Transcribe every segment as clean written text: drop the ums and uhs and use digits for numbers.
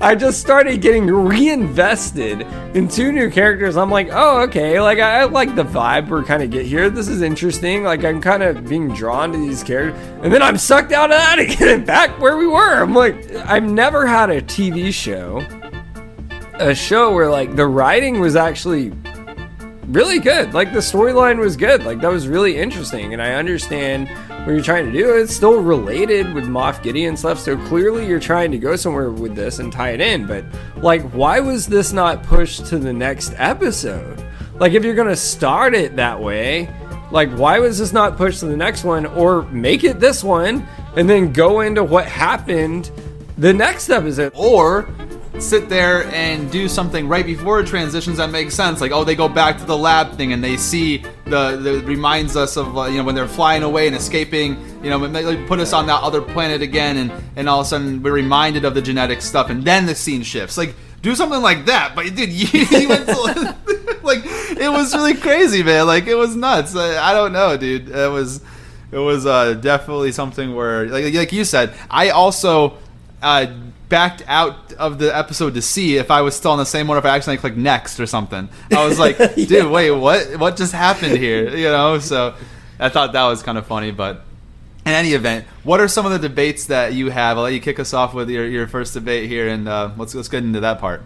I just started getting reinvested in 2 new characters. I'm like, oh, okay. Like, I like the vibe we're kind of get here. This is interesting. Like, I'm kind of being drawn to these characters. And then I'm sucked out of that again, back where we were. I'm like, I've never had a TV show, a show where, like, the writing was actually really good. Like, the storyline was good. Like, that was really interesting. And I understand what you're trying to do. It's still related with Moff Gideon stuff, so clearly you're trying to go somewhere with this and tie it in. But, like, why was this not pushed to the next episode? Like, if you're gonna start it that way, like, why was this not pushed to the next one? Or make it this one and then go into what happened the next episode? Or sit there and do something right before it transitions that makes sense. Like, oh, they go back to the lab thing and they see the reminds us of when they're flying away and escaping, they put us on that other planet again, and all of a sudden we're reminded of the genetic stuff, and then the scene shifts. Like, do something like that. But dude, you went to, like, it was really crazy, man. Like, it was nuts. I don't know, dude. It was definitely something where, like you said, I also backed out of the episode to see if I was still on the same one, or if I accidentally clicked next or something. I was like, dude, wait, what just happened here? So I thought that was kind of funny. But in any event, what are some of the debates that you have? I'll let you kick us off with your first debate here, and let's get into that part.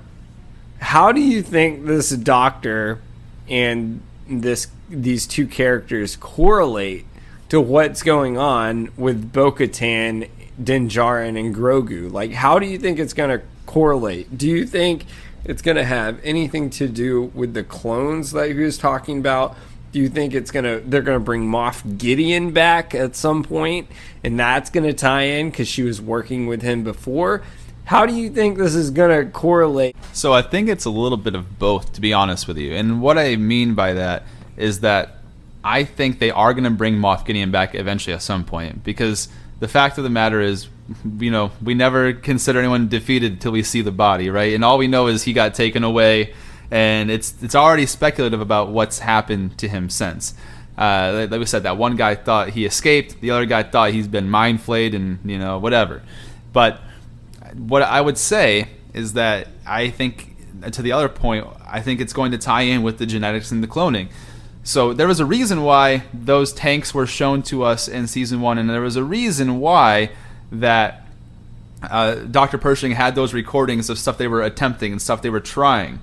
How do you think this doctor and these 2 characters correlate to what's going on with Bo-Katan, Din Djarin, and Grogu? Like, how do you think it's going to correlate? Do you think it's going to have anything to do with the clones that he was talking about? Do you think they're going to bring Moff Gideon back at some point, and that's going to tie in because she was working with him before? How do you think this is going to correlate? So I think it's a little bit of both, to be honest with you. And what I mean by that is that I think they are going to bring Moff Gideon back eventually at some point, because the fact of the matter is, we never consider anyone defeated till we see the body, right? And all we know is he got taken away, and it's already speculative about what's happened to him since. Like we said, that one guy thought he escaped, the other guy thought he's been mind flayed, and whatever. But what I would say is that I think, to the other point, I think it's going to tie in with the genetics and the cloning. So there was a reason why those tanks were shown to us in season 1, and there was a reason why that Dr. Pershing had those recordings of stuff they were attempting and stuff they were trying.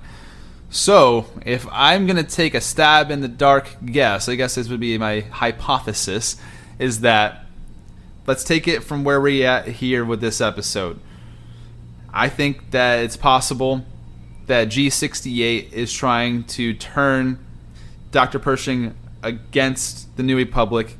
So if I'm going to take a stab in the dark guess, I guess this would be my hypothesis, is that, let's take it from where we're at here with this episode. I think that it's possible that G68 is trying to turn Dr. Pershing against the New Republic,